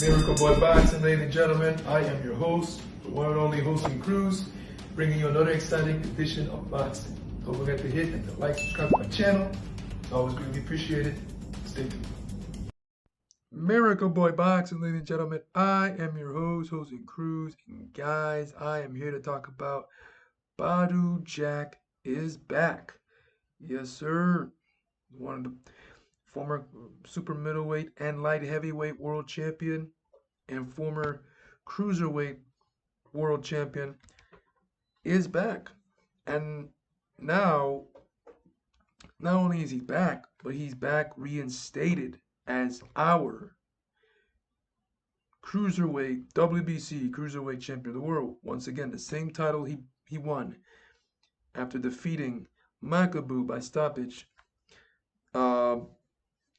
Miracle Boy Boxing, ladies and gentlemen. I am your host, the one and only hosting Cruz, bringing you another exciting edition of boxing. Don't forget to hit and like, subscribe to my channel. It's always greatly appreciated. Stay tuned. Miracle Boy Boxing, ladies and gentlemen. I am your host, hosting Cruz, and guys, I am here to talk about Badu Jack is back. Yes, sir. One of the former super middleweight and light heavyweight world champion and former cruiserweight world champion is back. And now, not only is he back, but he's back reinstated as our cruiserweight, WBC cruiserweight champion of the world. Once again, the same title he won after defeating Makabu by stoppage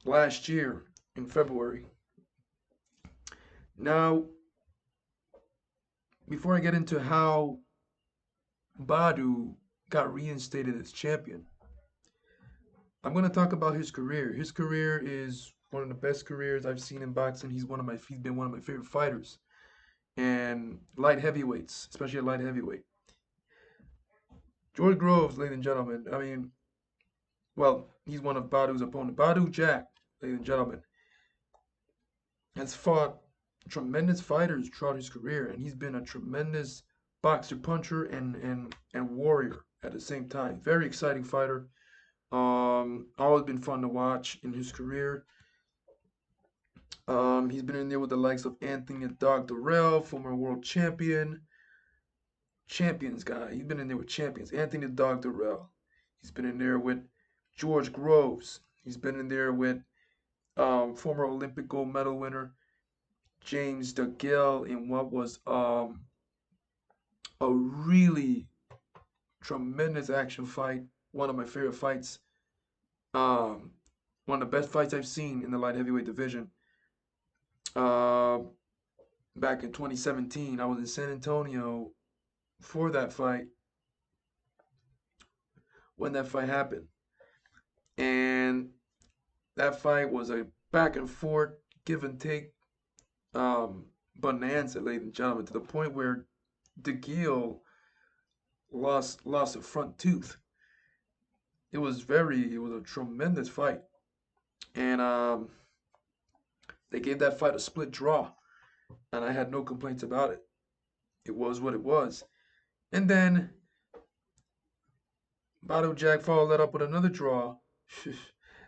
last year in February. Now, before I get into how Badu got reinstated as champion, I'm going to talk about his career. His career is one of the best careers I've seen in boxing. He's been one of my favorite fighters, and light heavyweights, especially at light heavyweight. George Groves, ladies and gentlemen. He's one of Badu's opponents. Badu Jack, ladies and gentlemen, has fought tremendous fighters throughout his career, and he's been a tremendous boxer, puncher, and warrior at the same time. Very exciting fighter. Always been fun to watch in his career. He's been in there with the likes of Anthony the Dog Durrell, former world champion. Champions guy. He's been in there with champions. Anthony the Dog Durrell. He's been in there with George Groves. He's been in there with former Olympic gold medal winner James DeGale in what was a really tremendous action fight. One of my favorite fights. One of the best fights I've seen in the light heavyweight division. Back in 2017, I was in San Antonio for that fight when that fight happened. And that fight was a back and forth, give and take bonanza, ladies and gentlemen, to the point where DeGale lost a front tooth. It was a tremendous fight. And they gave that fight a split draw. And I had no complaints about it. It was what it was. And then Badu Jack followed that up with another draw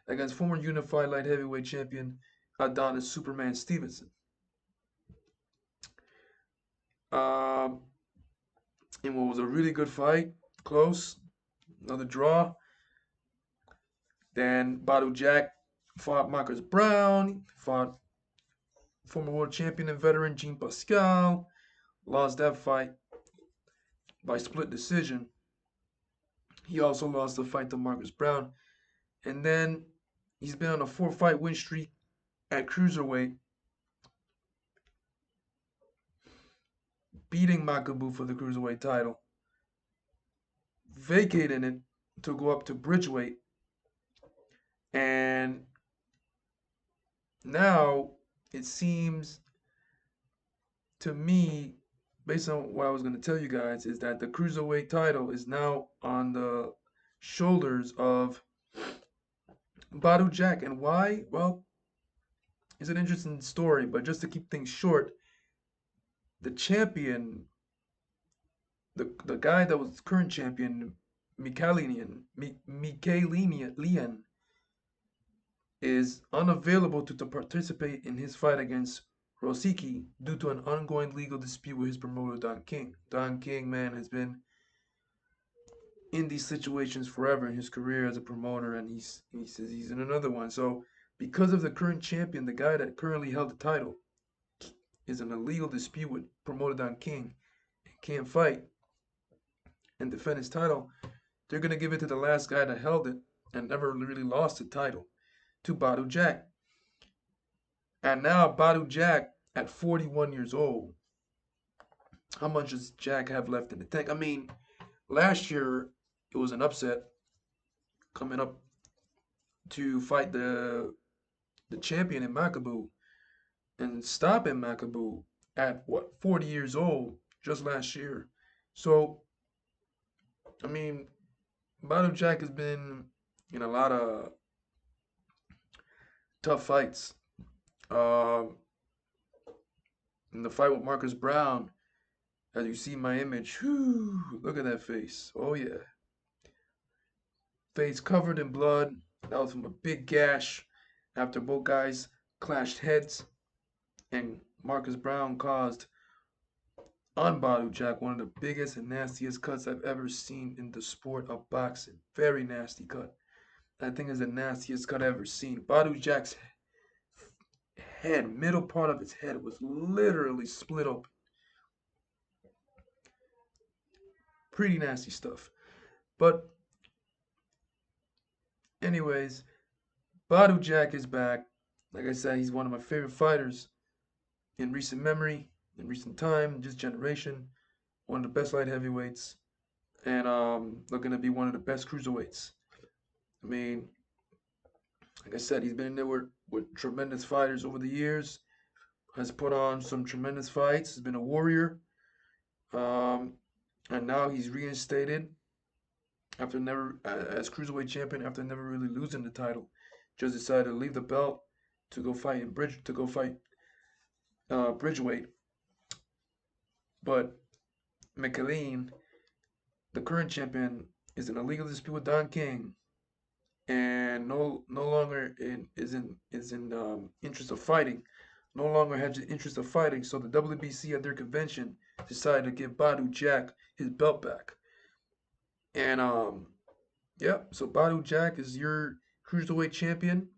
against former unified light heavyweight champion Adonis Superman Stevenson. In what was a really good fight, close, another draw. Then Badu Jack fought Marcus Brown, fought former world champion and veteran Jean Pascal, lost that fight by split decision. He also lost the fight to Marcus Brown. And then he's been on a 4-fight win streak at cruiserweight, beating Makabu for the cruiserweight title, vacating it to go up to bridgeweight, and now it seems to me, based on what I was going to tell you guys, is that the cruiserweight title is now on the shoulders of Badu Jack. And why? Well, it's an interesting story, but just to keep things short, the champion, the guy that was current champion, Mikhailian, is unavailable to participate in his fight against Rosicki due to an ongoing legal dispute with his promoter, Don King. Don King, man, has been in these situations forever in his career as a promoter, and he says he's in another one. So because of the current champion, the guy that currently held the title, is in a legal dispute with promoter Don King and can't fight and defend his title, they're going to give it to the last guy that held it and never really lost the title, to Badu Jack. And now Badu Jack, at 41 years old, how much does Jack have left in the tank? I mean, last year it was an upset coming up to fight the champion in Makabu. and stopping Makabu at what, 40 years old just last year. So, I mean, Badu Jack has been in a lot of tough fights. Um, in the fight with Marcus Brown, as you see my image, whew, look at that face. Oh yeah, face covered in blood. That was from a big gash after both guys clashed heads, and Marcus Brown caused on Badu Jack one of the biggest and nastiest cuts I've ever seen in the sport of boxing. Very nasty cut. I think is the nastiest cut I've ever seen. Badu Jack's head, middle part of his head, was literally split open. Pretty nasty stuff. But, anyways, Badu Jack is back. Like I said, he's one of my favorite fighters in recent memory, in recent time, this generation. One of the best light heavyweights, and looking to be one of the best cruiserweights. I mean, like I said, he's been in there with tremendous fighters over the years. Has put on some tremendous fights. Has been a warrior. Um, and now he's reinstated after never as cruiserweight champion after never really losing the title. Just decided to leave the belt to go fight in Bridgeweight. But McAleen, the current champion, is in a legal dispute with Don King, and no longer is in interest of fighting. No longer has the interest of fighting. So the WBC at their convention decided to give Badu Jack his belt back. And yeah, so Badu Jack is your cruiserweight champion.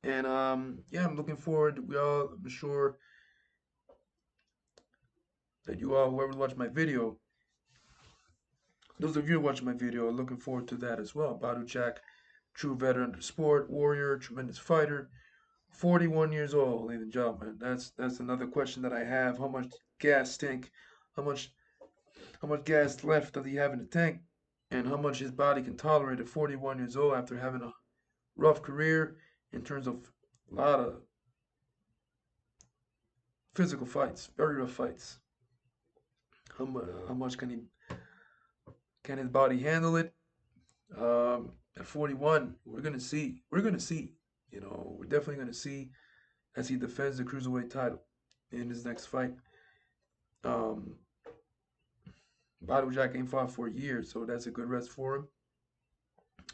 And yeah, I'm looking forward. I'm sure that you all, whoever watched my video, those of you watching my video, are looking forward to that as well. Badu Jack, true veteran of the sport, warrior, tremendous fighter, 41 years old, ladies and gentlemen. That's another question that I have. How much gas tank? How much how much gas left does he have in the tank? And how much his body can tolerate at 41 years old after having a rough career in terms of a lot of physical fights, very rough fights. How much can his body handle it? At 41, we're gonna see. We're gonna see. We're definitely gonna see as he defends the cruiserweight title in his next fight. Um, Badu Jack ain't fought for a year, so that's a good rest for him.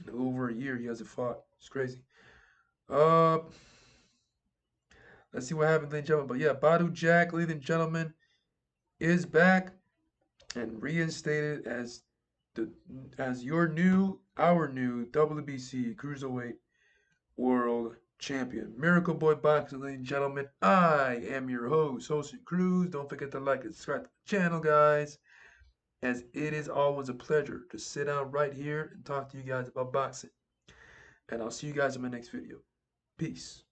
In over a year, he hasn't fought. It's crazy. Uh, let's see what happens, ladies and gentlemen. But yeah, Badu Jack, ladies and gentlemen, is back and reinstated the as our new WBC Cruiserweight World Champion. Miracle Boy Boxing, ladies and gentlemen. I am your host, Jose Cruz. Don't forget to like and subscribe to the channel, guys, as it is always a pleasure to sit down right here and talk to you guys about boxing. And I'll see you guys in my next video. Peace.